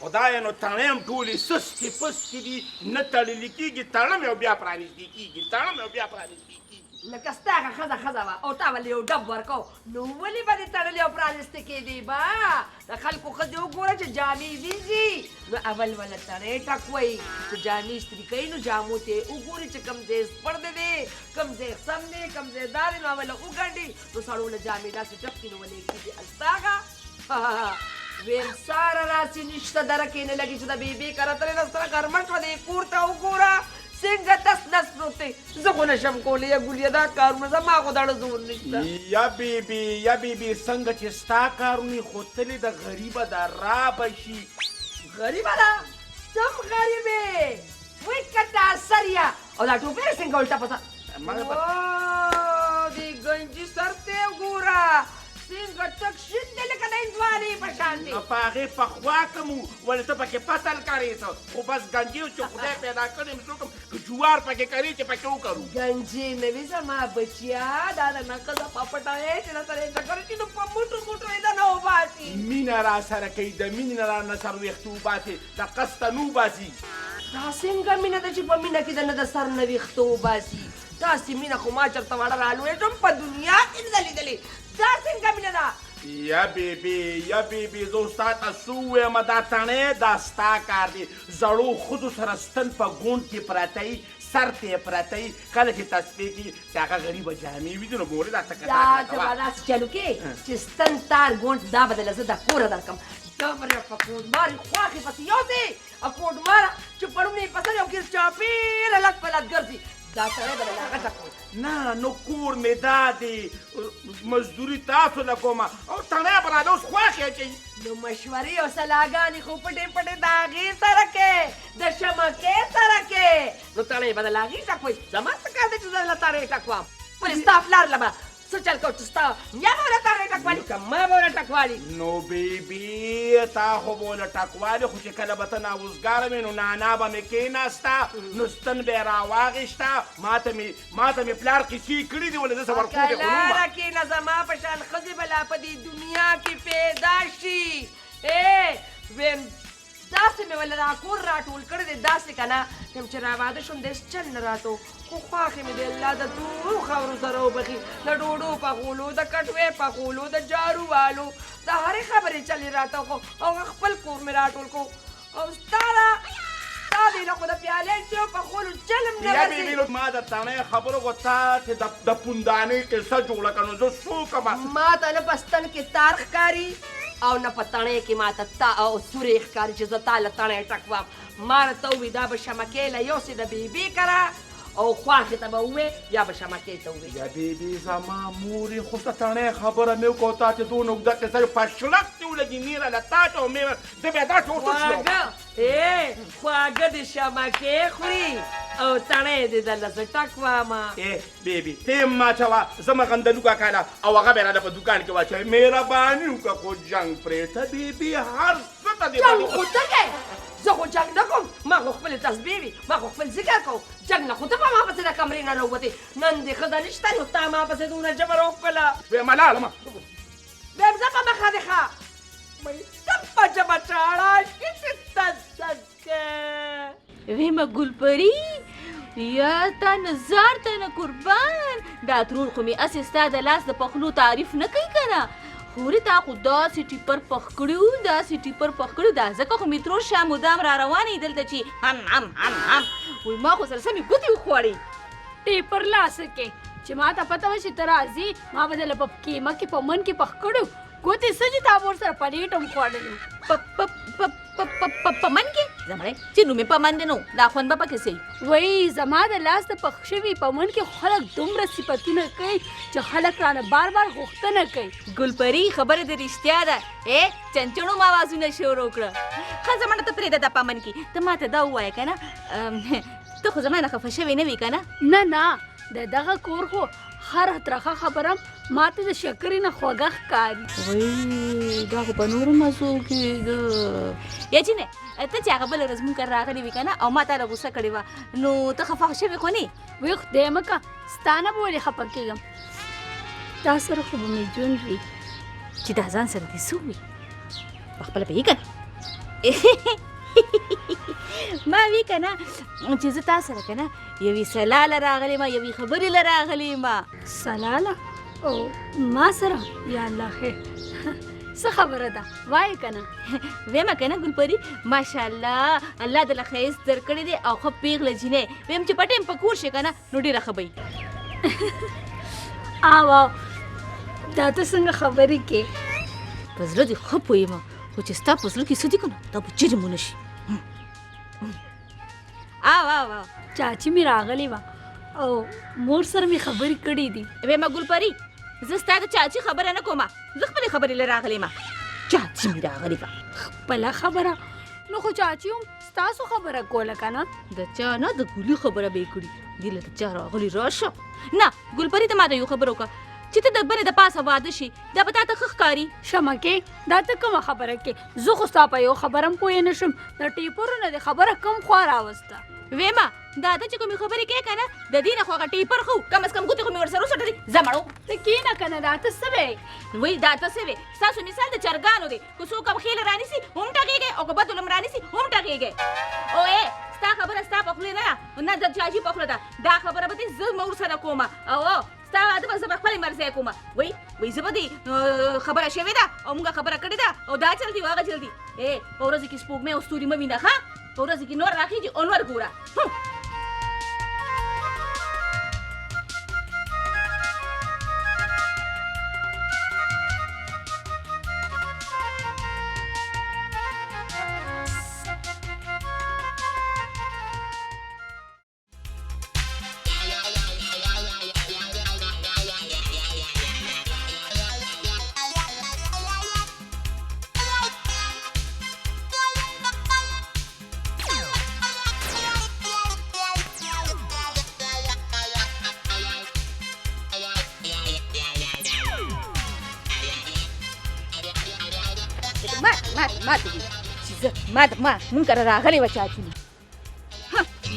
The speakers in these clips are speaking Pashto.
خدایه نو تڼۍ هم ټولې سستې پستې دي نه تړلې کېږي تړم یو بیا پرانیزدې کېږي تړم یو بیا پرانیزدې کېږي لکه ستا هغه ښځه وه او تا ولې یو ډب ورکو نو ولې به دې تړلې او پرانیستې کېدې به د خلکو ښځې وګوره چې جامې وینځي نو اول وله تړی ټکوئ چې جامې استري کوي نو جامو ته وګوري چې کوم ځای سپړ دی کوم ځای سم دی کوم ځای دار دی نو اوله وګنډي نو سړو له جامې داسې ټپکي نو ولې کېږي الستاغه ویم ساره راسي نشته درکې نه لګي چې د بیبي کره ترې نه سره غرمټ و دی کور ته وګوره څنګه تس نس پروت دی زه خو نشم کولی یا ګوليه دا کارونه زما خو دړه زور نشته یا بیبي څنګه چې ستا کارونه خو تلې د غریبه د رابه شي غریبه ده سم غریبې وای کټه سریا او دا ټوپۍ څنګه الټه پته دې ګنجي سر ته وګوره څنګه ټک شین دی لکه د هندوانې په شان دی په هغې پخوا کوم ولې ته پکې پتل کړې څه خو بس ګنجي چې خدای پیدا کړی م څوک که جوار پکې کري چې پکې وکړو ګنجي نه وي زما بچیا دا د نقده پپټه یې چې سره یې چکر چې نو په موټو یې د نه وباسي مینه را سره کوي د مینې نه را نه سر ویښته وباسي د قسته نه وباسي دا څنګه مینه ده چې په مینه کې د نه د سر نه ویښته وباسي داسې مینه خو ما چېرته واړه رالوېږم په دنیا کې نه ده لیدلې دا څنګه مینه ده یا بیبي زه ستا ته څه ووایم دا تڼۍ دا ستا کار دی زړو ښځو سره ستن په ګونډ کې پرته وي سر ته یې پرته وي کله چې تصفیې کېږي چې هغه غریبه جامې وي نو مورې دا ته دا ته به داسې چلو کې چې ستن تار ګونډ دا به دله زه د کوره درکړم ډبره په کوډمارې خواښې پسې یوسې او کوډماره چې پړونه یې په سر یو کې چاپېره لټ په لټ ګرځي دا سړی به له هغه ټکوي نه نو کور مې دا دی مزدوري تاسو له کومه او تڼۍ به راله اوس خوښ اچوي نو مشورې او صلاحګانې خو پټې پټې د هغې سره کې د شمکې سره کې نو تڼۍ به د له هغې ټکوئ زما څه کار دی چې زه له تڼۍ ټکوم ولې ستا پلار له به څه چل کوو چې ستا میا به له تڼۍ ټکوالي که ما به له ټکوالي نو بیبي تا خو به له ټکوالي خو چې کله به ته ناوزګاره وې نو نانا به مې کېناسته نو ستن به یې راواغېسته ما ته مې پلار کیسې کړي دي ولې زه څه ورکوټې خو لاره کېنه زما په شان ښځې به لا په دې دنیا کې پیدا شي ویم داسې مې ولې دا کور راټول کړی دی داسې که نه یم چې راواده شوم دېس چل نه راته خو خوښې مې د الله د ټولو خاورو سره وبخي د ډوډو پخولو د کټوې پخولو د جارو والو د هرې خبرې چلې راته خو او خپل کور مې راټول کو او ستا دی نه خو د پیالې چې پخولو چلم نه ورځي ما د تڼۍ خبرو خو تا چې د پوندانې قصه جوړه کړه نو زه څه وکړم ما ته نه په ستن کې تار ښکاري او نه په تڼۍ کې ما ته تا او سورې ښکاري چې زه تا له تڼۍ ټکوم ما راته ووي دا به شمکې له یوسې د بیبي کره او خواښې ته به ووې یا به شمکې ته ووې یا بیبي زما مورې خو د تڼۍ خبره مې وکړه تا چې دونه اوږده قصه په شړک دې ولګي نیره له تا ته مې زه بیا دا ټول خواږه د شمکې خوري او تڼۍ دې دله زه ټکومه بیبي ته یې ما اچوه زه مه غندلوکه کاله او هغه به یې راله په دوکان کې واچوي مهرباني وکړه خو جنګ پرېږده بیبي هر څه ته دې جنګ خو ته کوې زه خو جنګ نه کوم ما خو خپلې تسبیح وي ما خو خپل ذکر کوم جنګ نه خو ته په ما پسې د کمرې نه راووتې نن دې ښځه نشته نو تا ما پسې دونه جبر وکړله ویم لاړمه ویم زه په مخه دې ښه ته په ژبه چاړه شي چې تزکه ویمه ګلپري یا تا نظر ته نه قربان دا ترور خو مې اسې ستا د لاس د پخلو تعریف نه کوي که نه خورې تا خو داسې ټیپر پخ کړي دا ځکه خو مې ترور شا مدام را روانې دلته چې هم وایي ما خو سره سمې ګوتې وخوړې ټیپر لاسه کې چې ما ته پته وه چې ته راځې ما به دله په کیمه کې په من کې پخ کړو ګوتې څه چې تا ور سره پلیټ هم خوړلو په من کې زمړی چې نوم یې په من دی نو دا خوند به پکې سي وایي زما د لاس د پخ شوي په من کې خلک دومره صفتونه کوي چې خلک رانه بار غوښتنه کوي ګلپري خبره د رښتیا ده چنچڼو ما آوازونه شروع کړه ښه زمانه ته پرېږده دا په من کې ته ما ته دا ووایه که نه ته خو زما نه خفه شوې نه وي که نه نه د دغه کور خو هر ترخه خبره ما ته د شکرې نه خوږه ښکاري وایي دا خو په نورو مزو کېده یا جینې ته چې هغه بله ورځ مونږ کره راغلې وي که نه او ما تا له غوسه کړې وه نو ته خفه شوې خو نه وی خدای مکه ستا نه به ولې خفه کېږم تا سره خو به مې ژوند وي چې دا ځان سره دې څه ووي پخپله پوهېږي که نه ما وی کنه چې زه تا سره کنه یوې سلا له راغلی ما یوې خبرې له راغلی ما سلاله او ما سره یا الله خیر څه خبره ده وایې کنه ویمه کنه ګلپری ماشاءالله الله دله ښایست درکړی دی او ښه پیغله جینۍ ویم چې په ټیم په کور شي کنه نو ډېره ښه به وي واو دا ته څنګه خبرې کې په زړه دې ښه پوهېږم خو چې ستا په زړه کې څه دي که نه دا به چیرې مو نه شي چاچی مې راغلی وه او مور سره مې خبرې کړې دي ویمه ګلپری زه ستا د چاچي خبره نه کومه زه خپلې خبرې له راغلی ما چاچي مې راغلی وه خپله خبره نو خو چاچی هم ستاسو خبره کوله که نه د چا نه د ګلي خبره به یې کړي دې له د چا راغلی راشه نه ګلپري ته ما ته یو خبره وکړه چې ته د بلې د پاسه واده شي دا به تا ته ښه ښکاري شمکې دا ته کومه خبره کې زه خو ستا په یو خبره هم پوه نه شم د ټیپرو نه د خبره کم خوا راوسته ویمه دا ته چې کومې خبرې کوې که نه د دې نه خو هغه ټیپر خو کم از کم ګوتې خو مې ورسره وڅټلې ځه مړو ته کښېنه که نه دا ته څه وی وایي دا ته څه وې ستاسو مثال د چرګانو دی که څوک هم خېله رانیسي هم ټغېږئ او که بد ولم رانیسي هم ټغېږئ او ستا خبره ستا په خولې نه د چاچي په خوله ده دا خبره به دې زه مه ورسره کومه او ستا واده به زه به خپلې مرضی کومه وایي زه به دې خبره شوې ده او موږ خبره کړې ده او دا چل دي او هغه چل دي په ورځو کې سپوږمۍ او ستوري مه وینه ښه په ورځو کې نور راخېږي او نور ګوره ما مونږ کره راغلی وه چاچي مې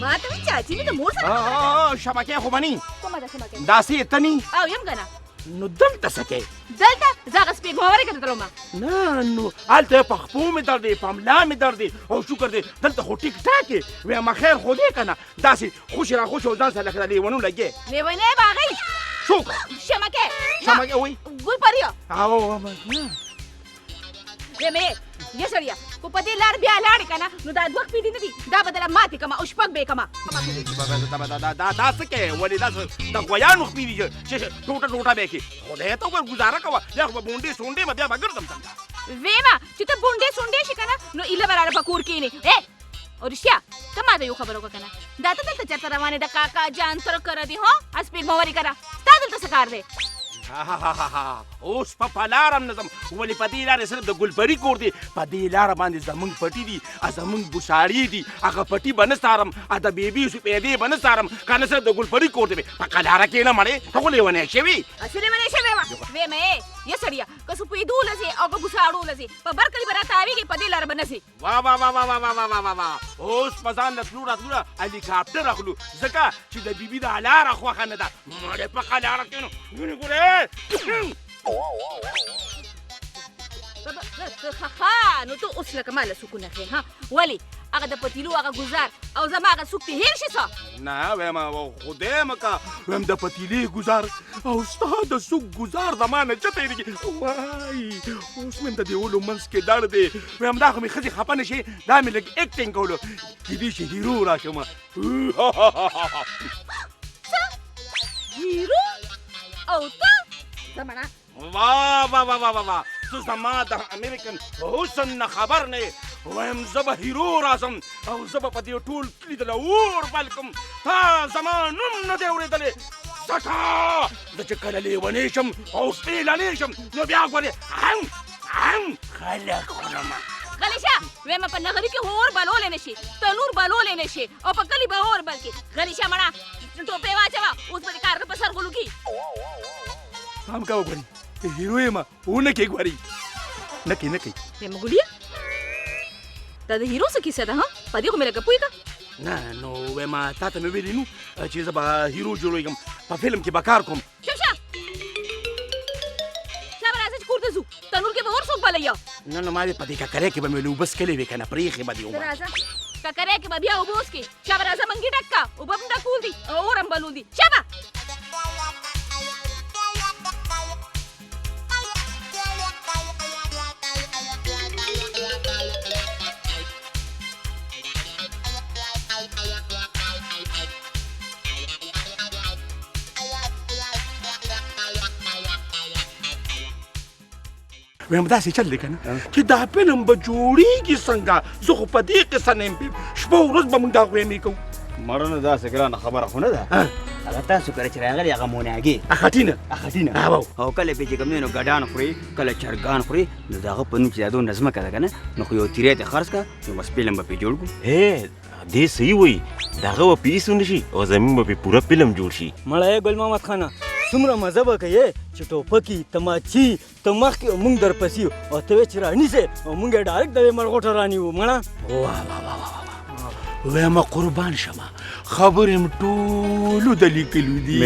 ما ته وایي چاچي مې د مور سره شبکې خو مني کومه ده شمکې داسې ته نی او یم که نه نو دلته څه کوې دلته زه هغه سپېږمورې که ته تلم نه نو هلته په خپو مې درد دی په ملا مې درد دی او شکر دی دلته خو ټیک ټاک یې ویمه خیر خو دی که نه داسې خوشې را خوشې او ځان سره لکه د لیونو لګې لیونی به هغه څوک شمکې شمکې وایي ګلپریه او ویمې یا سړیه خو په دې لار بیا لاړې که نه نو دا دوه پیډې نه دي دا به دله ماتې کړمه او شپږ به یې کړمه دا څه کوې ولې دا د غویانو خپې دي چې ټوټه ټوټه به یې کړي خدای ته وګوره ګزاره کوه بیا خو به بونډې سونډې به بیا به ګرځم څنګه ویمه چې ته بونډې سونډې شي که نه نو ایله به راله په کور کښېنې او رښتیا ته ما ته یو خبره وکړه که نه دا ته دلته چېرته روانې د کاکا جان تره کره دي هو اسپېږمورې کره ستا دلته څه کار دی اوس په لاره نه ځم ولې په دې لارې صرف د ګلپري کور دی په دې لاره باندې زمونږ پټي دي زمونږ بوساړي دي هغه پټي به نه څارم د بیبي سپېدې به نه څارم که نه صرف د ګلپري کور دی په قلاره کې نه مړې ته خو لیونی شوې اصل لیونی شوې وه ویمه یا سړیه که سپېدو لځې او که بوساړو لځې په بر کلي به راته اوېږې په دې لاره به نه ځې اوس په ځان له تلو راتلو هلیکاپټر اخلو ځکه چې د بیبي د لاره خوښه نه ده مړې په قلاره کې نو ونې ګورې نو ته اوس لکه ما له سکون اخلې ها ولې هغه د پتیلو هغه ګزار او زما هغه څوک دې هېر شي څه نه ویمه خدای مکه ویم د پتیلې ګزار او ستا د سوک ګزار زما نه چته هېرېږي وای اوس ویم د دیولو منځ کې دړ دی ویم دا خو مې ښځې خفه نه شي دا مې لږ اکټینګ کولو کیدای شي هیرو راشمه څه هیرو او ته زمانه واه ته زما د امریکن حسن نه خبر نه وایم زه به هیرو راځم او زه به په دې ټول کلي د اور بل کړم تا زما نوم نه دی اورېدلی زټه زه چې کله لیونی شم او سپېلنی شم نو بیا ګورې خلک خورمه غلی شه ویمه په نغري کې اور بلولی نه شي تنور بلولی نه شي او په کلي به اور بل کړي غلی شه مړه ټوپې واچوه اوس به دې کارغه په سر غولو کي پام کوه ګورې هیرو یم ونه کې ګورې نه کوي ویمه ګليه دا د هیرو څه کیسه ده ها په دې خو مې لږه پوهېږه نه نو ویمه تا ته مې ویلي نو چې زه به هیرو جوړېږم په فلم کې به کار کوم چپ شه به راځه چې کور ته ځو تنور کې به اور څوک بل جوړی نو ما دې په دې ککرۍ کې به مې لوبس کلې وې که نه پرېښې به دې ومه راځه ککرۍ کې به بیا اوبه وڅښې شابه راځه منګي ډک کا اوبه هم ډکول دي او اور هم بلول دي شابه ویم داسې چل دی که نه چې دا فلم به جوړېږي څنګه زه خو په دې قصه نه یم شپه ورځ به موږ دا غویمې کوو مړنه داسې ګرانه خبره خو نه ده هغه تاسو کله چې راغلي هغه موناګي اخټینه او کله پې چې کوم دی نو ګډان خوري کله چرګان خوري نو د هغه په نوم چې دا دونه ځمکه ده که نه نو خو یو تیری ته خرڅ کړه نو بس فلم به پې جوړ کړو دې صحیح وایي د هغه به پې ایسو نه شي او زمین به پې پوره فلم جوړ شي مړی ګل محمد خانه څومره مزه به کوې چې ټوپکي تماچي ته مخکې او موږ درپسې یو او ته وې چې رانیسې او موږ یې ډایرکټ د دې مرغوټه رانیو مړه ویمه قربان شمه خبرې م ټولو د لیکلو دي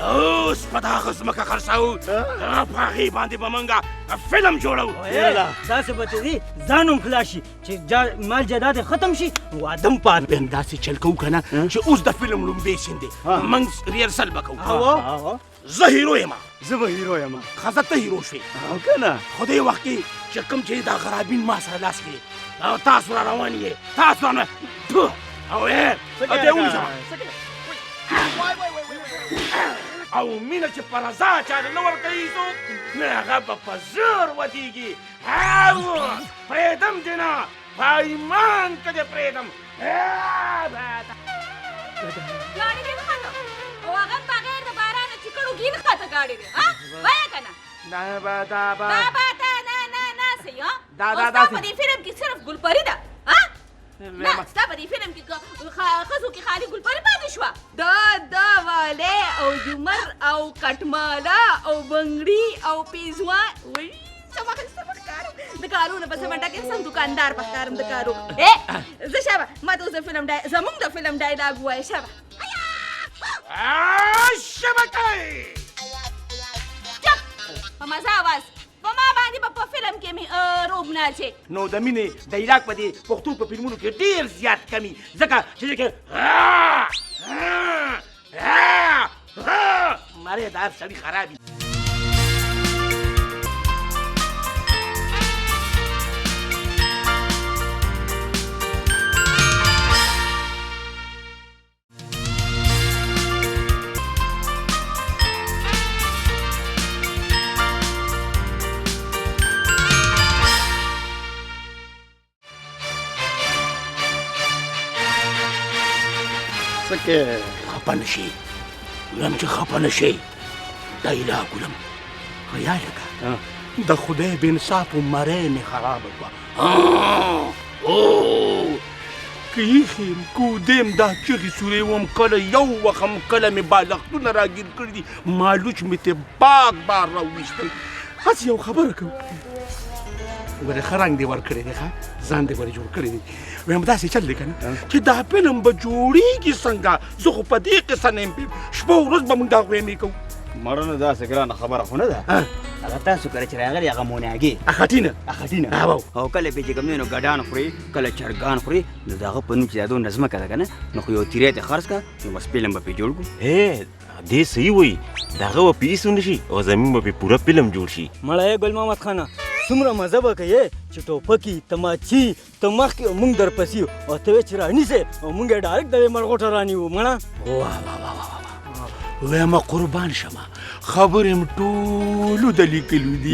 اوس په دغه ځمکه خرڅوو په هغې باندې به موږ فلم جوړوو داسې به ته دي ځان هم خلاص شي چې مال جایداد یې ختم شي واده هم پاتې ویم داسې چل کوو که نه چې اوس د فلم لومبې سین دی موږ ریهرسل به کوو زه هیرو یم زه به هیرو یم ښځه ته هیرو شوې که نه خو دې وخت کې چې کوم چې دا غرابین ما سره لاس کې او تاسو را روان یې تاسو او دې ونیسه او مینه چې په رضا چاته نه ورکوي څوک نو هغه به په زور ودېږي پرېږدم دې نه په ایمان که دې پرېږدم ګاډي دې وخته او هغه بغیر د بارانه چې کړو ګین خطه ګاډي دې وایه که نه نه صحیح ستا په دې فلم کې صرف ګلپري ده نه ستا په دې فلم کې ښځو کې خالي ګلپري پاتې شوه دا والی او جمر او کټماله او بنګړي او پیزوان د کارونه په سمټه کې سم دوکاندار په ښکارم د کارو زه شابه ما ته اوس زموږ د فلم ډایلاګ ووایه شابه شبکۍ چپ په مزه اواز په ما باندې به په فلم کې مې روب ناچې نو د مینې ډایلاګ په دې پښتو په فلمونو کې ډېر زیات کمی ځکه چې دې کې مارې دا هر سړي خرابي خفه نه شي ویم چې خفه نه شي ډایلاګ ولم خیال لکه د خدای بې انصافو مرۍ مې خرابه کړه که ایښې یم کودیم دا چغې سورې وم کله یو وخم کله مې بالښتونه راګیر کړي دي مالوچ مې ترې باغ بار راوویستل هسې یو خبره کوم ګورې ښه رنګ دې ورکړی دی ښه ځان دې ورې جوړ کړی دی ویم داسې چل دی که نه چې دا فلم به جوړېږي څنګه زه خو په دې قصه نه یم شپه ورځ به موږ دا غویمې کوو مړنه داسې ګرانه خبره خو نه ده هغه تاسو کله چې راغلي هغه موناګي اخټینه او کله پې چې کوم دی نو ګډان خوري کله چرګان خوري نو د هغه په نوم چې دا دونه ځمکه ده که نه نو خو یو تیری ته خرڅ کړه نو بس فلم به پې جوړ کړو دې صحیح وایي د هغه به پې ایسو نه شي او زمین به پې پوره فلم جوړ شي مړی ګل محمد خانه څومره مزه به کوې چې ټوپکي تماچي ته مخکې او موږ درپسې یو او ته وې چې رانیسې او موږ یې ډایرکټ د دې مرغوټه رانیو مړه ویمه قربان شمه خبرې م ټولو د لیکلو دي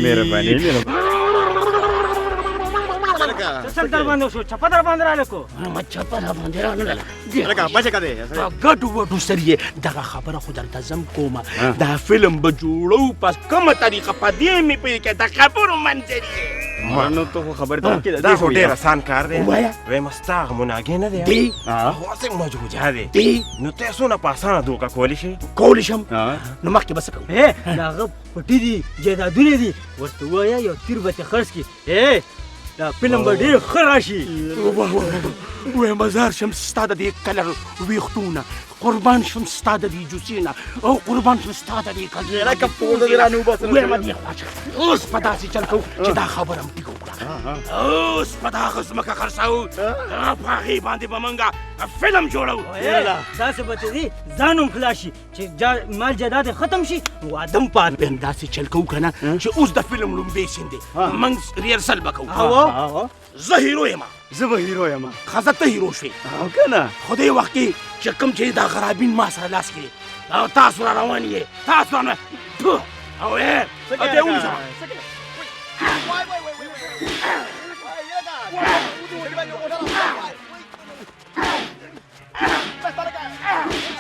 سر در باندې شو چپه در باندې رالکو چپه در باندې رانغله ګډو وډو سر یې دغه خبره خو درته زم کومه دا فلم به جوړو په کومه طریقه په دې مې پوهې کې د خبرو منظر یې نو ته خو خبرې ته کې دا خو ډېر اسان کار دی وایم ستا هغه مناګې نه دی هغه هسې مجروجه دی نو ته څونه په اسانه دوکه کولی شي کولی شم نو مخکې به څه کوو د هغه پټي دي جایدادونه دي ورته ووایه یو تیر به ترې خرڅ کړي دا فلم به ډېر ښه راشي. وایم زار شم ستا د دې کلر ویښتونه، قربان شم ستا د دې جوسې نه، او قربان شم ستا د دې کلر. لکه پوزه دې رانه وباسه. وایم دې خوا اوس په داسې چل کوو چې دا خبره هم ټیک وکړه. اوس په دغه ځمکه خرڅوو، په هغې باندې به موږ فلم جوړوو. یاله داسې به ته ځان هم خلاص شي چې مال جایداد ختم شي، واده هم پاتې. وایم داسې چل کوو که نه چې اوس د فلم لومبۍ سین دی، موږ ریهرسل به کوو. زه هیرو یم، زه به هیرو یم. ښځه ته هیرو شوې او که نه خو دې وخت کې چې کوم چې دا غرابین ما سره لاس کړي او تاسو را روان یې، تاسو را او دې ونیسه.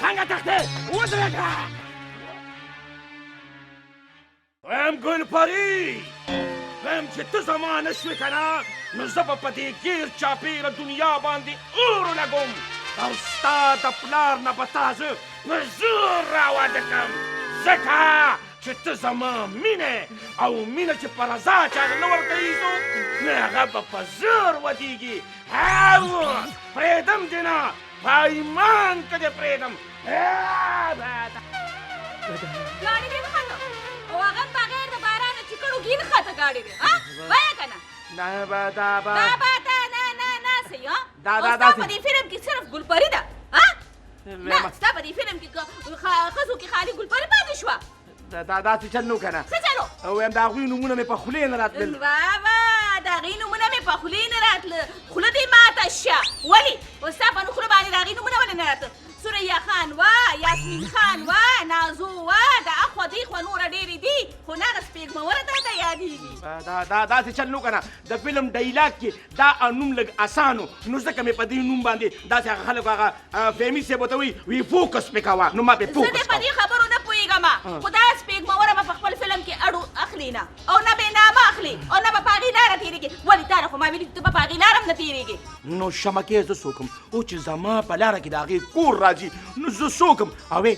څنګه تختې ودرېږه. وایم ګلپري، وایم چې ته زما نه شوې که نه، نو زه به په دې ګیر چاپېره دنیا باندې اور لګوم او ستا د پلار نه به تا زه په زور راواده کړم، ځکه چې ته زما مینه او مینه چې په رضا چاته نه ورکوي څوک، نو هغه به په زور ودېږي. پرېږدم دې نه، په ایمان که دې پرېږدم. ګاډي دې وخته او هغه بغیر د بارانه چې کړو ګین خطه ګاډي دې وایه که نه. دا به دا به نه صحیح ها. دا ستا په دې فلم کې صرف ګلپري ده. نه ستا په دې فلم کې ښځو کې خالي ګلپري پاتې شوه. دا داسې چل نو که نه. څه چلو؟ وایم د هغوی نومونه مې په خولې نه راتلل. بابا د هغې نومونه مې په خولې نه راتله، خوله دې ماته شه. ولې اوس ستا په خوله باندې د هغې نومونه ولې نه راتله؟ سوریا خان وا، یاسمین خان وا، نازو وا، د اخوا دېخوا نوره ډېرې دي، خو نغه سپېږموره تا ته یادېږي. دا داسې چل نو که نه. د فلم ډایلاګ کې دا نوم لږ اسانو، نو ځکه مې په دې نوم باندې داسې هغه خلکو هغه فهمي صاحب ورته وایي فوکس مې کوه، نو ما پرې زه فوکس دې په دې خبرو نه پوهېږم، خو دا سپېږموره به په خپل فلم کې اړو اخلي نه، او نه به نامه اخلي، او نه به په هغې لاره تېرېږي. ولې تا نه خو ما ویلي ته به په هغې لاره هم نه تېرېږي. نو شمکې زه څوک یم؟ او چې زما په لاره کې د هغې کور راځي، نو زه څوک یم؟ اوې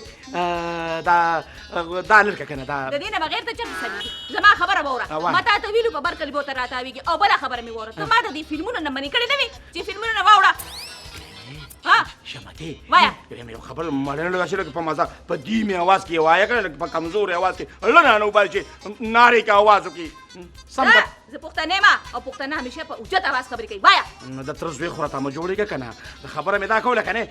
دا لرکه که نه دا د دې نه بغیر ته چېرته سمېږي. زما خبره به وره، ما تا ته ویلو په بر کلي به ورته راتاوېږي. او بله خبره مې وره، ته ما ته دې فلمونو نه منې کړې نه وې چې فلمونو نه واوړه. شمکې وایه. یو خبره مړنه داسې لږ په مزه په دېمې اواز کې وایه که نه، لږ په کمزورې اواز کې لږ نه وبایي چې نارې کې اواز وکړي. سم ده. زه پښتنه یم او پښتانه همیشه په اوچت اواز خبرې کوي. وایه. نو د تره زوی خو راته مه جوړېږه که نه. خبره مې دا کوله که نه.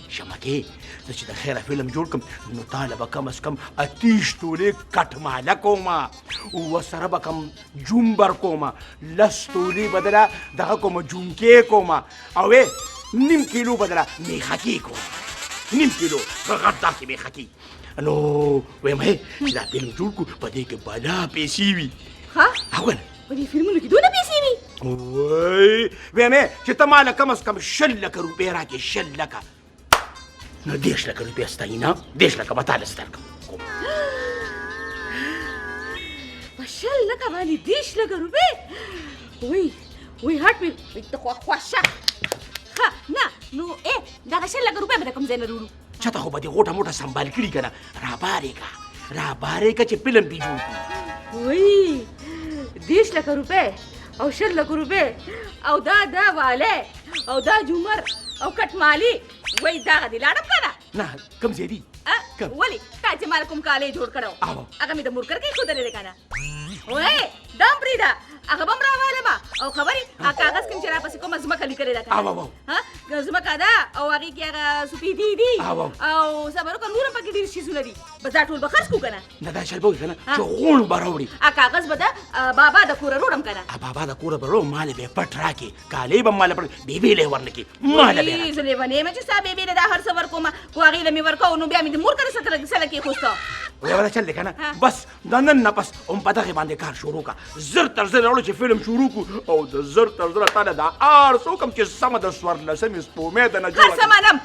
شمکې زه چې د خیره فلم جوړ کړم، نو تاله به کم از کم 28 تولې کټ ماله کومه، ورسره به کم جومبر کومه، 10 تولې به دله دغه کومه جومکې کومه، او نیم کیلو بدله میخکي کوم، نیم کیلو غټ داسې میخکي. نو وایم چې دا فلم جوړ کړو، په دې کې بلا پیسې وي. ها؟ هغه نه په دې فلمونو کې دونه پیسې وي؟ وایم چې ته ماله کم از کم 60 لکه روپۍ راکړې، 60 لکه. نو 10 لکه روپۍ ستایي نه، 10 لکه به تاله سترګم. په 60 لکه باندې 10 لکه روپۍ؟ وی هټ مې ته خوښه. ښه نه نو دغه 60 لکه روپۍ به د کوم ځای نه وروړو؟ چاته خو به دې غوټه موټه سنبال کړي که نه، رابارې که چې فلم دې جوړ کړي. 10 لکه روپۍ او 60 لکه روپۍ او دا والی او دا جومر او کټمالي، وایي دغه دې لاړم که نه؟ نه کوم ځای دي؟ ولې تا چې مال کوم کالی جوړ کړی و هغه مې د مورکر کې ایښودلی دی که نه؟ دا هم پرېږده، هغه به هم راوالم او خبرې کاغذ کې چې راپسې کومه ځمکه لیکلې ده که نه، ځمکه ده او هغې کې هغه سپېدې دي او صبر وکړه نور هم پکې ډېر څیزونه دي، بس دا ټول به خرڅ کړو که نه؟ نه دا چل به وي که نه چې غوڼ به راوړي، کاغذ به د بابا د کوره روړم که نه؟ بابا د کوره به روړم، مالې به یې پټ راکړې، کالۍ به ماله پټ بیبې له یې ورنه کړي، ماله به یې زه لیونی یم چې ستا بیبې له دا هر څه ورکومه، خو هغې له مې ورکوو نو بیا مې د مور کره سره کېښوسته. وایه دا چل دی که نه، بس د نن نه پس هم په دغې باندې کار شروع کړه، زر تر زر راوړو چې فلم شروع کړو، او د زر تر زره تا له دا ار څه وکړم چې سمه د 14مې سپومې د نه هر څه منم،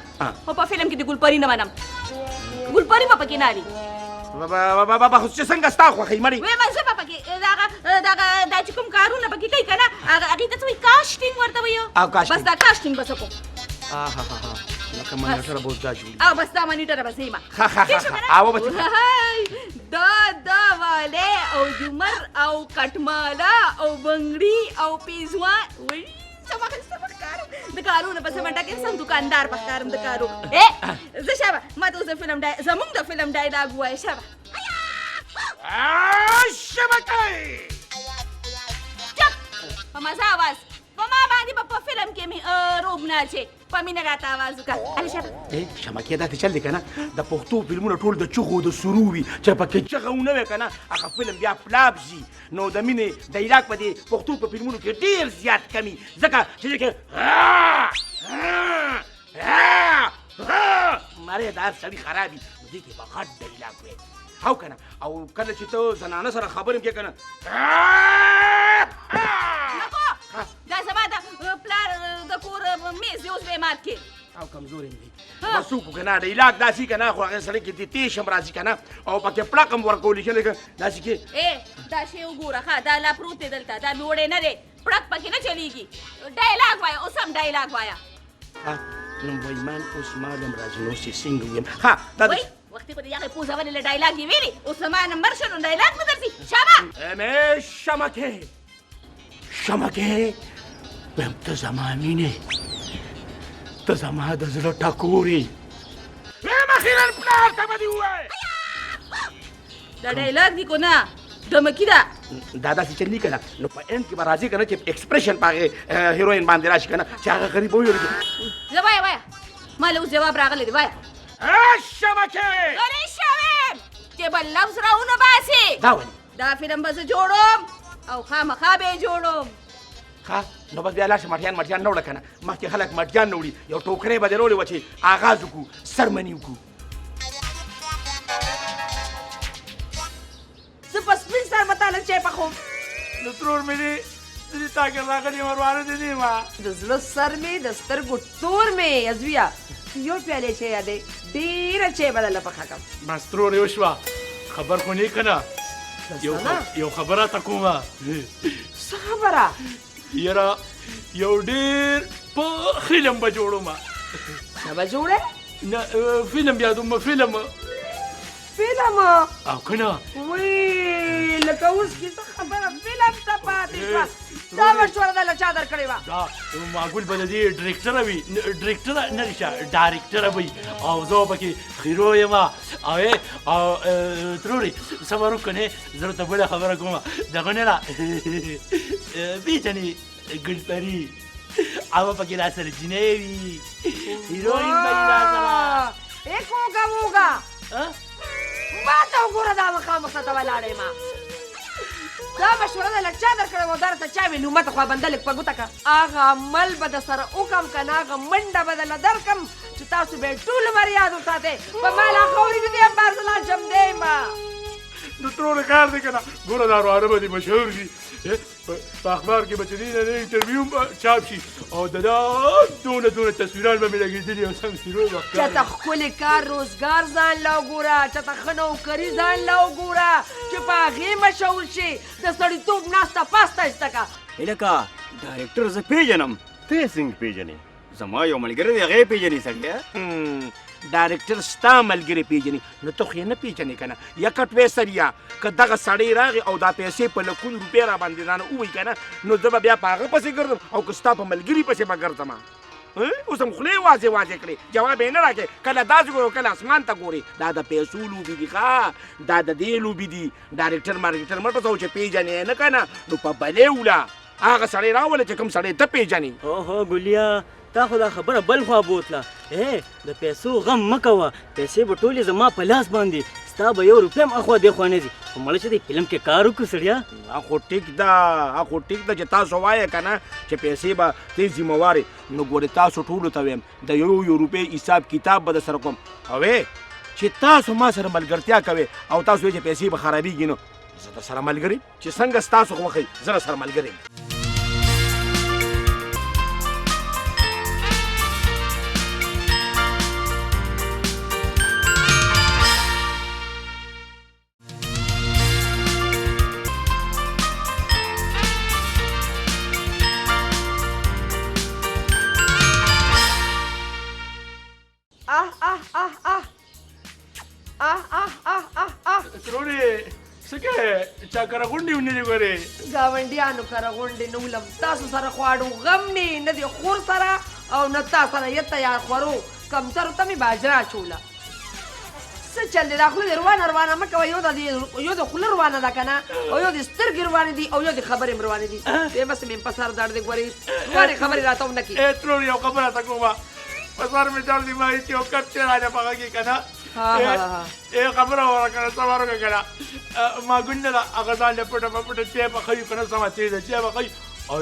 خو په فلم کې د ګلپري نه منم، ګلپري به پکې نه وي. خو چې څنګه ستا خوښوي مړې وایم زه به پکې دا چې کوم کارونه پکې کوي که نه هغې ته څه وایي کاسټینګ ورته وایو، بس دا کاسټینګ به څه کوم لکه منیټره به اوس دا جوړي بس دا منیټره به زه یم او به دا والی او او جمر او کټمالا او بنگړي او پیزوان وای سما ښکارم د کارونه په سمنډه کې سم دکاندار په ښکارم د کارو زه شابه ما ته اوس زمونږ د فلم ډایلاګ ووایه شابه شبکه چپ په مزه آواز په ما باندې په فلم کې مې روب نه اچې په مینه راته آواز وکړه هلې شابه شمکې داسې چل دی که نه د پښتو فلمونه ټول د چغو د سرو وي چې پکې چغه ونه وي که نه هغه فلم بیا فلاپ شي نو د مینې ډایلاګ په دې پښتو په فلمونو کې ډېر زیات کمي ځکه چې دې کې مارې دا سړي خرابي نو دې کې به غټ ډایلاګ وي او که نه او کله چې ته زنانه سره خبرې هم کې که نه دا زما د پلار د کور میز دی اوس به یې مات کې او کمزور یم دی بس وکړو که نه ډایلاګ داسې که نه خو هغې سړی کې د تیش هم راځي که نه او پکې پړق هم ورکولی شي لکه داسې کې دا شی وګوره ښه دا لا پروت دی دلته دا مې وړی نه دی پړق پکې نه چلیږي ډایلاګ وایه اوس هم ډایلاګ وایه نو وایي من اوس معلوم راځي نو چې څنګه یم ها دا وختي په دې هغې پوزه ولې له ډایلاګ یې ویلي اوس زما نمبر شه نو ډایلاګ به درځي شابه شمکې شمکې ویم ته زما مینې ته زما د زړه ټکورې ویم اخیرا پلار ته به دې ووایې دا ډایلاګ دی کو نه دمکي ده دا داسې چلي که نه نو په اند کې به راځي که نه چې ایکسپریشن په هغې هیروین باندې راشي که نه چې هغه غریب وویل زه وایه وایه ما له اوس جواب راغلی دی وایه شمکې غلی شویم چې بل لفظ راونه باسې دا ولې دا فلم به زه جوړوم او خامخا به یې جوړوم ښه نو بس بیا لاړ شه مټیان نه وړه که نه مخکې خلک مټیان نه وړي یو ټوکرۍ به دې راوړې وه چې آغاز وکړو سرمني وکړو زه په سپین سر به تا له چای پخوم نو ترور مې دی زه دې تا کې راغلی مروانه دې نه یم د زړه سر مې د سترګو تور مې ازویه یو پیالې چای یادې ډېره چای به درله پخه کړم بس ترور یې وشوه خبر خو نه یې که نه یو خبره ته کومه څه خبره یاره یو ډېر په فلم به جوړوم څه به جوړې نه فلم یادوم فلم او که نه وی لکه اوس کیسه خبره فلم ته پاتې شوه دا مشوره درله چا درکړې وه دا معقول به د دې ډایرکټره وي ډایرکټره نه ریشه ډایرکټره وي او زه پکې هیرو یم او ترورې صبر وکړې زه درته بله خبره کوم دغه نه ده پېژنې ګلپري هغه پکې راسره جینۍ وي هیروین به یې راسره کوګه ووګه ما ته وګوره دا مخامخ ته ولاړې ما دا مشوره درله چا درکړې وه دا راته چا ویلي وه ماته خوا بنده لږ په ګوته کړه هغه عمل به در سره وکړم که نه هغه منډه به درله درکړم چې تاسو به یې ټول عمر یاد وساتئ په ما لا خورې دي امبار زه لا جمدی یم نو ترور کار دی که نه ګوره دا روانه به دې مشهور شي په اخبار کې به چې دې نه انټرویو هم چاپ شي او د دا دونه تصویران به مې لګېدلي او سم هیرو به ښکاري چاته ښکلې کار روزګار ځان له وګوره چاته ښه نوکري ځان له وګوره چې په هغې مشهور شي د سړیتوب ناسته پاسته ایسته که لکه ډایرکټر زه پیژنم ته یې څنګه پېژنې زما یو ملګری دی هغه یې پیژنې سړیه ډایرکټر ستا ملګری پیژني نو ته خو یې نه پیژنې که نه یا کټ وې سړیه که دغه سړی راغی او دا پیسې په لکونو روپۍ را باندې رانه ووایي که نه نو زه به بیا په هغه پسې ګرځم او که ستا په ملګري پسې به ګرځم اوس هم خولې واضح کړې جواب یې نه راکړې کله داسې ګورې کله اسمان ته ګورې دا د پیسو لوبې دي ښه دا د دې لوبې دي ډایرکټر مارکټر مه ټوڅو چې پیژنې نه که نه نو په بلې وله هغه سړی راوله چې کوم سړی ته پیژنې اوهو ګلیا تا خو دا خبره بل خوا بوتله د پیسو غم مه کوه پیسې به ټولې زما په لاس باندې ستا به یو روپۍ هم اخوا دېخوا نه ځي خو مړه چې دی فلم کې کار وکړو سړیا خو ټیک ده چې تاسو وایې که نه چې پیسې به ته ذمهوارې نو ګورې تاسو ټولو ته ویم د یو روپۍ حساب کتاب به درسره کوم او چې تاسو ما سره ملګرتیا کوئ او تاسو وایئ چې پیسې به خرابېږي نو زه درسره ملګری چې څنګه ستاسو خوښوي زه درسره ملګری یم ترورې څه کوې چا کره غونډې ونیلې ګورې ګاونډیانو کره غونډې نه ولم تاسو سره خواړو غم نه د خور سره او نه تا سره یې تیار خورو کمترو ته مې باجره اچوله څه چل دی دا خوله دې روانه مه کوه یو د خوله روانه ده که نه او یو د سترګې روانې دي او یو د خبرې م روانې دي بې بس مې په سر درد دی ګورې روانې خبرې راته ونه کړي ترور یو خبره ته کومه په سر مې درد دی ما هېڅ یو کټ چې راځه په غږ کې که نه خبره وره که نه څه وروکه که نه ما ګونډه ده هغه ځان له پټه په پټه چای پخوي که نه سمه تېزه چای پخوي او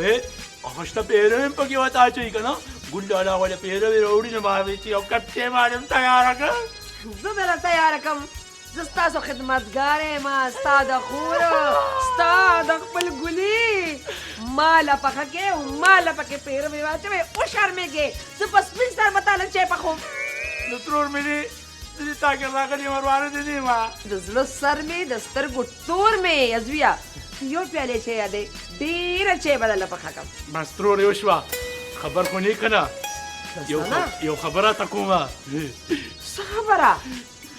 هغه شته پیره هم پکې ورته اچوي که نه ګونډه والا غوله پیره وې راوړي نو ما چې یو کټ چای ما هم تیاره کړه زه دله تیاره کړم زه ستاسو خدمتګار یم ستا د خور ستا د خپل ګلي ماله پخه کې او ماله پکې پیره مې واچوې وشرمېږې زه په سپین سر به تاله چای پخوم نو ترور مې دې دې تا کې راغلي مروانه دې نه ما د زړه سر مې د سترګو تور مې ازویه یو پیالې چای دی ډېره چای به دله پخه کړم بس ترور یې وشوه خبر خو نه که نه یو خبره ته کومه څه خبره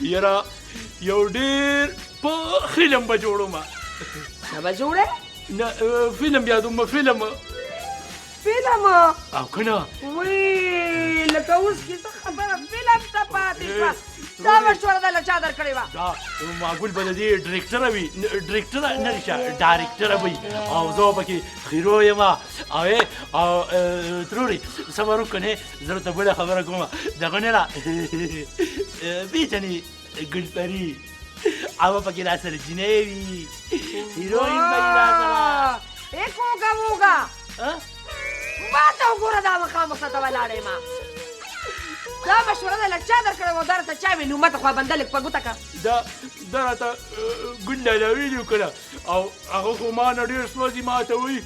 یاره یو ډېر په فلم به جوړوم څه به جوړې نه فلم یادوم فلم او که نه وی لکه اوس کې څه خبره فلم ته پاتې شوه دا مشوره ده له چا درکړې وه دا معقول به د دې ډایرکټره وي ډایرکټره نه ریشه ډایرکټره وي او زه پکې هیرو یم او ترورې څه به وکړې زه درته بله خبره کومه دغه نه ده پېژنې ګلپري هغه پکې را سره جینۍ وي هیروین به یې را سره کوږه ووږه ما ته وګوره دا مخامخ ته ولاړه یم دا مشوره ده له چا درکړې وه دا راته چا ویلي وه ماته خوا بنده لږ په ګوته کړه دا راته ګونډه راویلي که نه او هغه خو ما نه ډېر سوځي ما ته وایي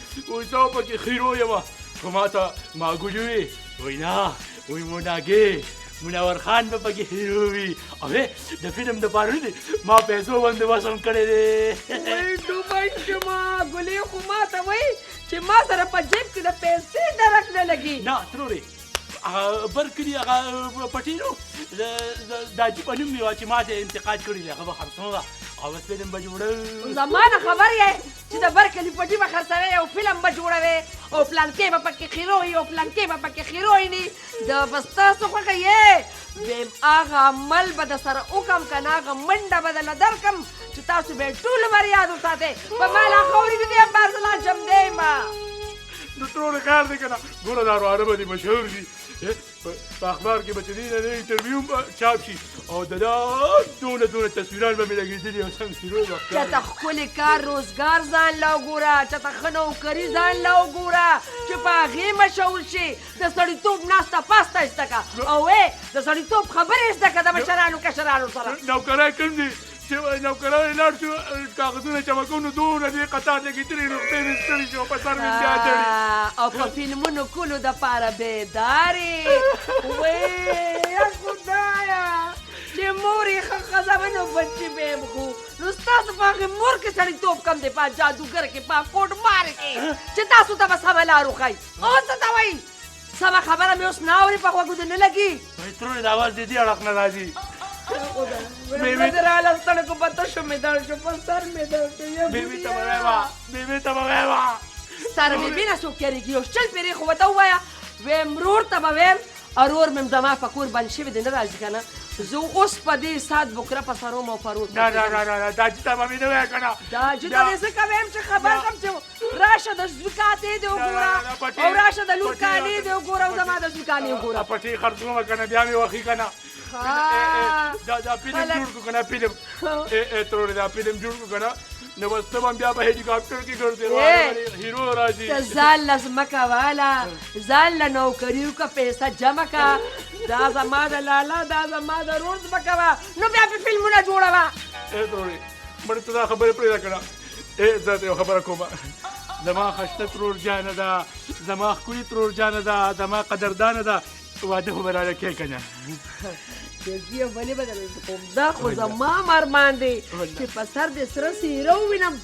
زه پکې خیرو یم خو ما ته معقولې وي وایي نه وایي مناګې منور خان به پکې هیرو وي او د فلم دپاره نه دی ما پیسو بندوبست هم کړی دی ډوبی شما ګلې خو ما ته وایي چې ما سره په جیب کې د پیسې درک نه لګي نه ترورې هغه بر کلي هغه پټینو دا جیب نوم مې وه چې ما ته انتقاد کړی دی هغه به خرڅومه او بس فلم به جوړوو زما نه خبر یې چې د بر کلي پټي به خرڅوې او فلم به جوړوې او پلانکې به پکې خیروي او پلانکې به پکې خیرویني د بس تاسو خوښه یې ویم هغه عمل به د سره وکړم که نه هغه منډه به درله درکړم چې تاسو به یې ټول عمر یاد وساتئ په ما لا خاورې نه دي امبار زه لا جمدی یم د ترور کار دی که نه ګوره دا روانه به دې مشهور شي په اخبار کې به چې دې نه انټرویو چاپ شي او د دا دونه تصویران به مې لګېدلي او سم هیرو به چاته ښکلې کار روزګار ځان له وګوره چاته ښه نوکري ځان له وګوره چې په هغې مشهور شي د سړیتوب ناسته پاسته زده کړه او د سړیتوب خبرې زده کړه د مشرانو کشرانو سره نوکرای کوم دي چې نوکران لاړ شو کاغذونه جمع کوو نو دونه دې قطار لګېدلي روغتۍ مې ستړي شو په سر مې بیا تړي او په فلمونو کولو دپاره بیدارې وی خدایه چې مور یې ښه ښځه وه نو بچي به یې خو نو ستاسو په هغې مور کې سړیتوب کم دی په جادوګر کې په کوټمار کې چې تاسو ته به سمه لار وښایي اوس څه ته وایي سمه خبره مې اوس نه اوري په غوږو دې نه لګي ترورې د اواز دې دې اړخ نه راځي راله ستړکو په تشو مې درد شو په سر مې درد شو بیبي ته به ویمه سره مې بینه څوک تېرېږي یو شل پېرې خو ورته ووایه ویم ورور ته به ویم ارور مې زما په کور بند شوي دی نه راځي که نه زه اوس په دې ساعت بکره په سروم او پرور نه داجي ته به مې نه وایه که نه داجي ته دې ځکه ویم چې خبر کړم چې راشه د زوی کاتې دې وګوره او راشه د لور کالې دې وګوره او زما د زوی کالې وګوره پټې خرڅومه که نه بیا مې وخي که نه دا فلم جوړ کړو که نه فلم ترورې دا فلم جوړ کړو که نه نو بس ته به بیا په هلیکاپټر کې ګرځې هیرو راځي ته ځان له ځمکه واله ځان له نوکري وکړه پیسه جمع کړه دا زما د لالا دا زما د رور ځمکه وه نو بیا پې فلمونه جوړوه ترورې مړې ته دا خبرې پرېږده که نه زه ته یو خبره کومه زما خشته ترور جانه ده زما ښکلي ترور جانه ده زما قدردانه ده واده خو به راله کې که نه زه ولې به درته کوم دا خو زما ارمان دی چې په سر دې سره څېره ووینم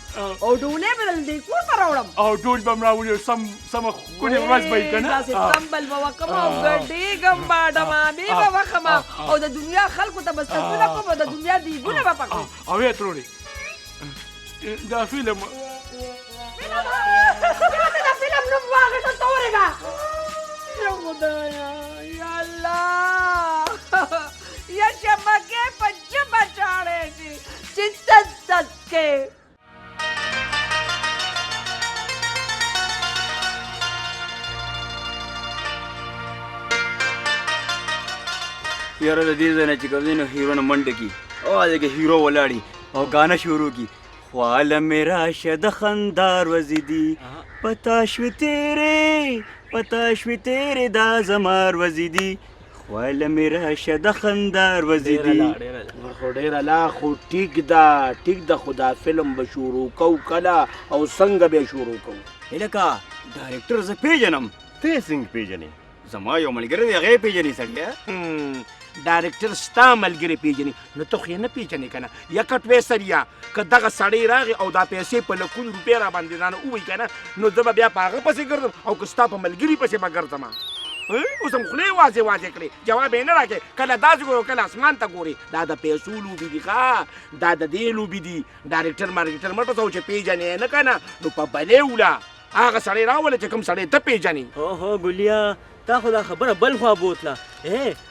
او ډولۍ به درله دې کور ته راوړم او ډول به م راوړي سمه ښکلې ورځ به وي که نه داسې تمبل به وکړم او ګډېږم به ډمامې به وخم او د دنیا خلکو ته به سترګونه کوم او د دنیا دیګونه به پکړم او یې ترورې دا فیلم دا فیلم نوم واخیسته ته ورېږه یا خدایه یا الله یا شمکې په ژبه چاړېږي چې څه کې یاره د دې ځای نه چې کوم دی نو هیرو نه منډه کي او هلته کې هیرو ولاړي او ګانه شروع کي خواله مې راشه د خندار وزیدي پتا شوې تیرې دا زمار وزیدي خواله مې راشه د خندار وزیدي خو ډېره لا خو ټیک ده خو دا فلم به شروع کوو کله او څنګه به شروع کوو هلکه ډایرکټر زه پیژنم ته څنګه پیژنې زما یو ملګری دی هغه یې پیژني سړیه ډایرکټر ستا ملګری پیژني نو ته خو یې نه پیژنې که نه یا کټوې سړیه که دغه سړی راغی او دا پیسې په لکونو روپۍ را باندې رانه ووایي که نه نو زه به بیا په هغه پسې ګرځم او که ستا په ملګري پسې به ګرځم اوس هم خولې واضح کړې جواب یې نه راکړې کله داسې ګورو کله اسمان ته ګورې دا د پیسو لوبې دي ښه دا د دې لوبې دي ډایرکټر مارکټر مه ټسو چې پیژنې یې نه که نه نو په بلې وله هغه سړی راوله چې کوم سړی ته پیژنې هو ګلیا تا خو دا خبره بل خوا بوتله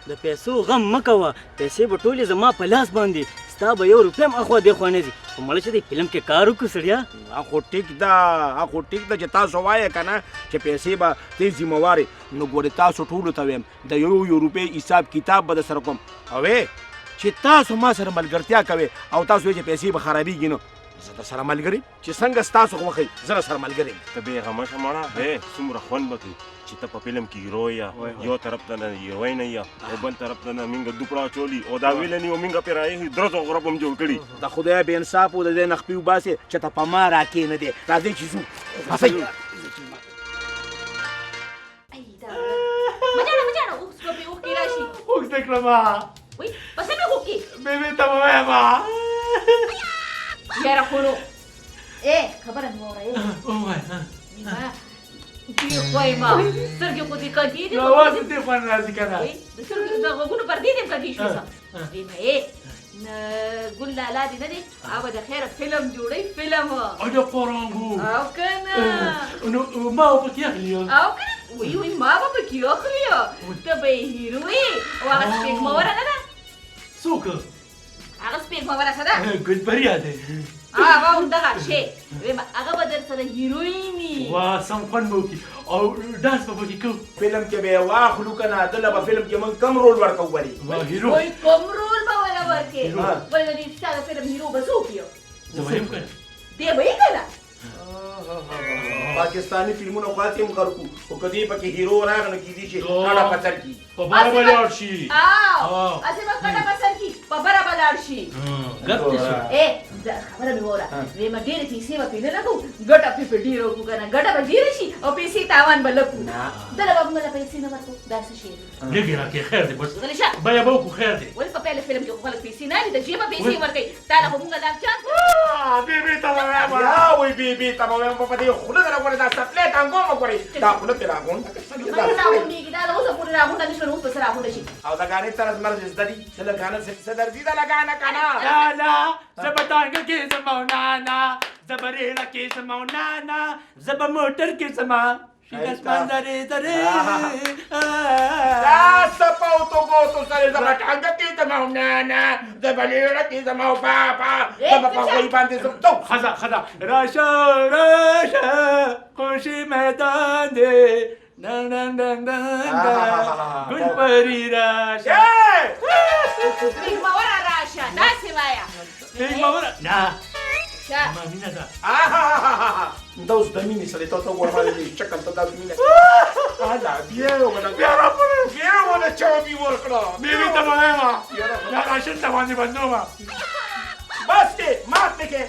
د پیسو غم مه کوه پیسې به ټولې زما په لاس باندې ستا به یو روپۍ هم اخوا دېخوا نه ځي خو مړه چې دی فلم کې کار وکړو سړیا خو ټیک ده چې تاسو وایې که نه چې پیسې به دې ذمهوارې نو ګورې تاسو ټولو ته ویم د یو روپۍ حساب کتاب به در سره کوم او چې تاسو ما سره ملګرتیا کوئ او تاسو وایئ چې پیسې به خرابېږي نو زه در سره ملګری چې څنګه ستاسو خوښوي زه در سره ملګری یم ته بېغمه شه مړه څومره خوند به کوي چې ته په فلم کې هیرو یا یو طرف ته نه هیروین یا او بل طرف ته نه مونږ دوپړه اچولي او دا ویلني او مونږ پرې رایښي درز او غرب هم جوړ کړي د خدای بې انصاف و د دې نخپې وباسې چې ته په ما راکېنه دی راځئ چې ځو باسئ مجانا اوس به مې اوښکې راشي اوږده کړمه وایي پسې مې اوښکې بېبې ته به وایمه یاره خونو خبره مې واوره ډېر خوی ما سترګې خو دې کږې دي اواز دې خوند راځي که نه د سترګو د غوږونو پردې دې هم کږې شوې څه ویمه ګل لالا دې نه دی هغه د خیره فلم جوړوي فلم او د قرانګو او که نه نو ما به پکې اخلي او که نه وایي ما به پکې اخلي ته به یې هیرو وي او هغه سپېږموره نه ده څوک هغه سپېږموره څه ده ګلپریا دی هغه همدغه شی هغه به در سره هیروین وي وا سم خوند به وکړي او ډانس به پکې کوو فلم کې به یې واخلو که نه دله به فلم کې موږ کم رول ورکوو ولې هیرو وایي کوم رول به وله ورکړې ولې د دې ستا د فلم هیرو به څوک یو زه به یم که نه دی به یې که نه پاکستانی فلمونه خو هسې هم خر کړو خو که دې پکې هیرو راغی نو کېدای شي کډه په سر کړي په بره به لاړ شي هسې به کډه په سر کړي په بره به لاړ شي ګپ دې شو خبره مې واوره ویمه ډېرې پیسې به پرې نه لګوو ګټه پرې په ډېره وکړو که نه ګټه به ډېره شي او پیسې تاوان به لږ کړو دله به موږ له پیسې نه ورکړو دا څه شی دی لږې راکړې خیر دی بس غلی شه بیا به وکړو خیر دی ولې په پیل فلم کې خو خلک پیسې نه اخلي د جیبه پیسې ورکوي تا له خو موږ لا چانس بېبې ته به وایم یا وایي بېبې ته به وایم په دې خوله دې راغونډې دا سپلیټ انګور مه ګورئ دا خوله پرې راغونډه راغونډېږي دا له اوسه پورې راغونډه نه شوه نو اوس پسې راغونډه شي او د ګانې طرز مرز زده دي د له ګانه څه درځي د له ګانه که نه لالا زه به تانګه کې زما او نانا زه به ریړه کې زما او نانا زه به موټر کې زما شکست منظرې درې دا سپوتو ګوتو سره زه به ټانګه کې زما او نانا زه به لیړه کې زما او پاپا زه به په هغوی باندې زه خزه راشه خوشي میدان دی ګل پري راشه سپېږموره راشه داسې وایه سپېږموره نه شه ما مینه ده دا اوس د مینې سړی ته وګوره ما دې شکل ته داسې مینه بیا ونه چاوبي ورکړه بېبې ته به وایم یا راشن ته باندې بندومه بس کې مات مې کې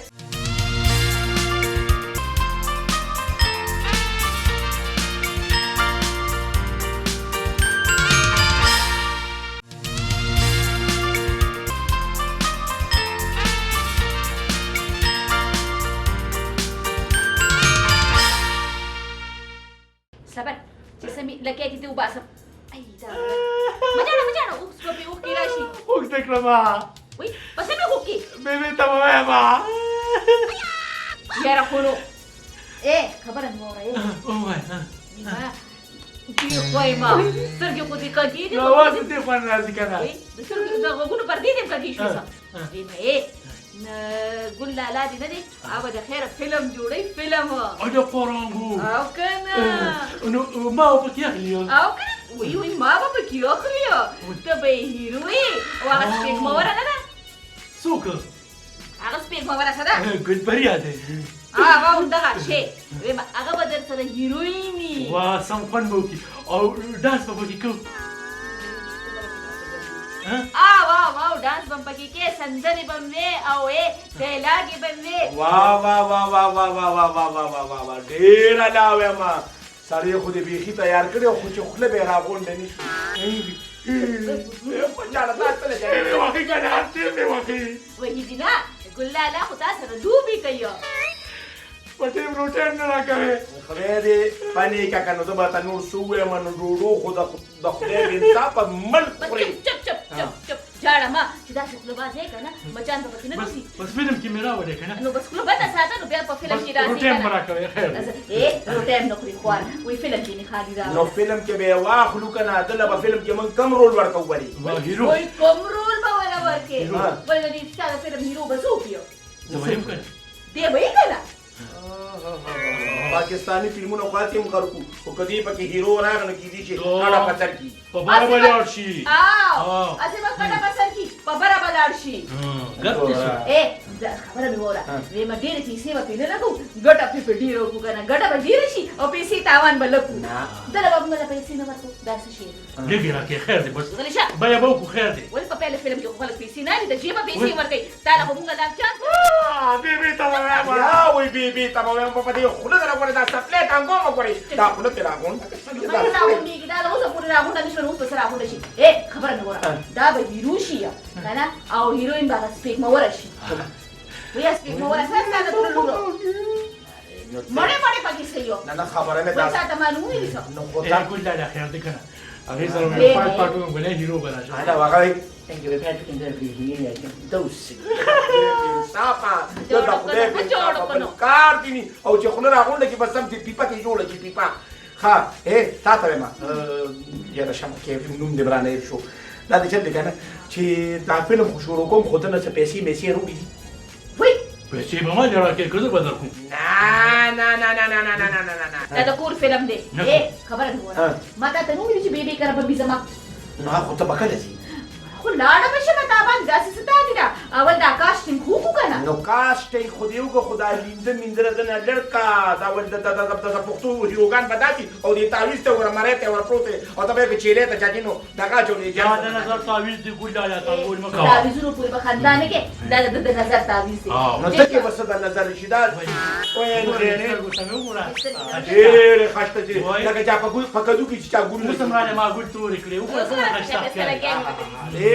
صبر چې سمې لکۍ دې وباسم مجانا اوس به مې اوښکې راشي اوږده کړمه وایي پسې مې اوښکې بېبې ته به وایم یاره خو نو خبره مې واوره ووایه ډېر خوایي ما سترګې خو دې کږې دي اواز دې خوند راځي که نه د سترګو د غوږونو پردې دې کږې شوې څه ویمه ګل لالا دې نه دی او د خیره فلم جوړوي فلم د قرانګو او که نه نو ما به پکې اخلي او که نه وی ما به پکې اخلي ته به یې هیرو یې او هغه سپېږموره نه ده څوک هغه سپېږموره څه ده ګلپریا دی هغه همدغه شی ویمه هغه به در سره هیروین وي وا سم خوند به وکړي او ډانس به پکې کوو او ډانس به پکې کې سندرې به وې او ډایلاګې به وې واه واه واه واه واه واه واه واه واه واه واه واه ډېره لا وایم سړی خو دې بیخي تیار کړی خو چې خوله به یې راغونډه نه شي په جاړه دا څه مې وخې که نه ډېر مې وخې وایي دي نه ګل لالا خو تا سره لوبې کوي په ټیم روټین نه راکوې خدای دې پنې که که نو زه به ته نور څه ووایم نو ډوډو خو د خدای بې انصافه مل خورې چپ چپ چپ چپ جاړه ما چې داسې خوله باز یې که نه مچان به پکې نه نوسي بس فلم کې مې راوړې که نه نو بس خوله بده ساته نو بیا په فلم کې راځي روټین به راکوې خیر روټین نه خوري خوار وایي فلم کې نه خالي نو راوړي فلم کې به یې واخلو که نه دله به فلم کې موږ کم رول ورکوو ولې هیرو وایي کوم رول به وله ورکې ولې د دې ستا د فلم هیرو به څوک یو زه وایم که نه دی به یې که نه پاکستانی فلمونه خواته هم خلکو خو که دې پکې هیرو راغی نو کېدای شي اړه په سر کي په باره به لاړ شي هسې به کډه په سر کي په بره به لاړ شي ګپ دې شو خبره مې واوره ویمه ډېرې پیسې به پرې نه لګو ګټه پرې په ډېره وکړو که نه ګټه به ډېره شي او پیسې تاوان به لږ کړو دله به موږ له پیسې نه ورکړو دا څه شی دی لږې راکړې خیر دی بس غلی شه بیا به وکړو خیر دی ولې په پیل فلم کې خو خلک پیسې نه دي د جیبه پیسې ورکوي تا له خو موږ لا چانس بیبي ته به وایم یا وای بیبي ته به وایم په دې خوله دې راغونډه دا سپلې ټانګو مه ګورئ دا خوله دې راغونډه مګر راغونډېږي دا له اوسه پورې راغونډه نه شوه نو اوس به څه راغونډه شي خبره مې وره دا به هیرو شي که نه او هیروین به هغه سپېږموره شي ویا سپېږموره سره ستا د ټولو لورو مړې مړې پکې څه یو نه خبره مې وایي تا ته معلوم ویلي څه نو خو دا ګل لالا خیر دی که نه هغې سره مې پاټ پاټ وګڼې هیرو به راشي انا وغاي انګره پاتې کنده هي دوسي صافه دا خدای په کار دي او چې خوله راغونډه کې بس هم دې پیپا کې جوړه کې پیپا ها تا ته ما یاره شمه کې نوم دې برانه شو دا دې چل کنه چې دا فلم خو شروع کوم خو ته نه څه پیسې مې سي روړي وای پیسې به ما دې راکړې که زه به درکړم نه دا د کور فلم دی خبره مې وره ما تا ته نه ویلي چې بیبي کره به بي زما نو خو ته به کله ځې خو لاړه به شمه تا باندې داسې څه تا دي ده اول دا کاسټینګ خو وکړو که نه نو کاسټینګ خو دې وکړه خو دا لینده میندره ده نه لړکه دا ول د پښتو هیروګان به داسې او دې تعویض ته وره مرۍ ته ور پروت دی او ته به یې چیلې ته چاچي نو دغه اچولې دا د نظر تعویض دی ګل لالا تعویض مه کوه تعویضونو پورې به خندا نه کې دا د نظر تعویض دی نو ته کې به څه د نظر شي دا ډېرې خشته چې لکه چا په کدو کې چې چا ګل اوس هم رانه ما ګل تورې کړې وګوره څومره خشته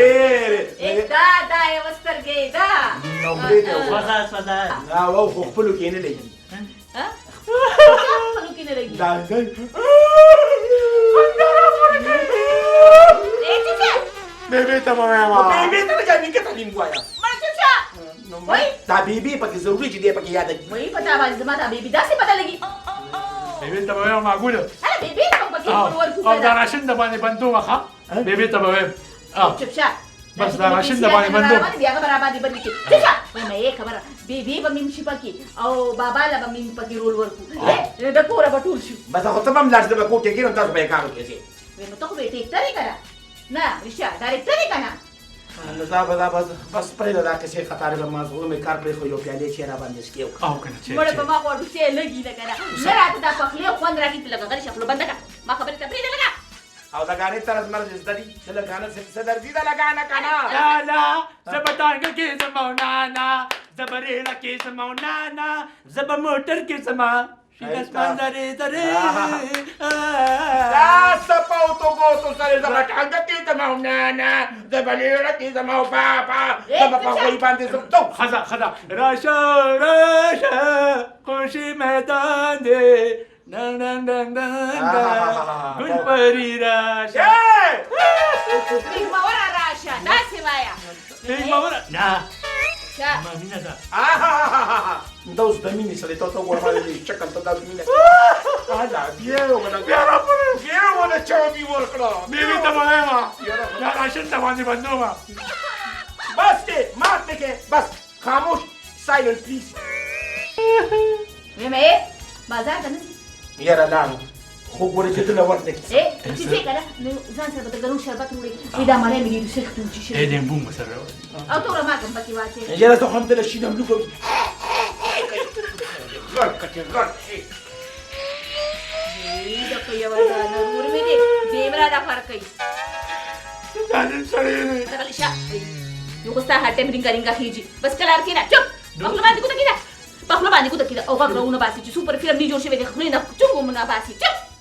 دا یوه سترګې ده سوځه او خو خپلو کې نه لګي خپلو کې نه لګي بیبي ته به وایم بیبي ته نه جامې کې تعلیم وایم دا بیبي پکې ضروري چې دی پکې یاد کړي وایي په تا باندې زما دا بیبي داسې پته لګي بیبي ته به وایم معقوله بیبي ته پکې ورکو او دا راشن د باندې بندو وخه بیبي ته به وایم چپ شه بس دا راشن د باندې بندو بیا هغه را باندې بندي کې چپ شه وایم خبره بیبي به میم شي پکې او بابا له به میم پکې رول ورکو د کوره به ټول شو بس خو ته به هم لاس د به کوټې کې نو تاسو به یې کار وکړئ وایم ته خو به یې ټیکټر یې که نه نه رښتیا ډایرکټر یې که نه نو دا به بس پرېږده دا کیسې خطارې به ما زغلو مې کار پرېښود یو پیالې چې را باندې څکې وکړه او که نه مړه په ما خو ډوسې لګي ده که نه نه راته دا پخلی خوند راکړي ته لږه غلی شه خوله بنده کړه ما خبرې ته پرېږده لږه او دا ګانې طرز مرز زده دي د لګانه څه درځي د لګانه که نه لالا زه به ټانګه کې زما او نانا زه به ریړه کې زما او نانا زه به موټر کې زما شکسمان درې درې دا سپاو تو ګوتو سره زه به ټانګه کې زما او نانا زه به لیړه کې زما او بابا زه به په هغوی باندې زه خزه راشه راشه خوشي میدان دی دن دن دن دن ګل پري راشه سپېږموره راشه داسې وایه سپېږموره نه شه ما مینه ده دا اوس د مینې سړی ته وګوره ما دې شکل ته دا مینه بیا ونه بیا راپورې بیا ونه چاوبي ورکړه میوې ته وایما دا راشن ته باندې بندومه بس کې مات نه کې بس خاموش سایلنت پلیز مې بازار ته نه یاره لاړو خو ګوره چې دله ورته کې چې څه کنه نو ځان سره به ګرم شربت وړي دا مړې مې دې سخت وچی شي دې بوم سره او ټول ما کوم پکې واچې یاره ته هم دله شي نه لوګو غړ کټه غړ دا په یو ځای نور مې دې دیمرا دا فرق کوي ځان سره دا لښه یو کوستا هټه مې رنګا کیږي بس کلار کینا چپ خپل باندې کو ته کینا په خپل باندې کو ته کینا او غوونه باسي چې سوپر فلم دی جوړ شوی دی خپل نه چوغو منا باسي چپ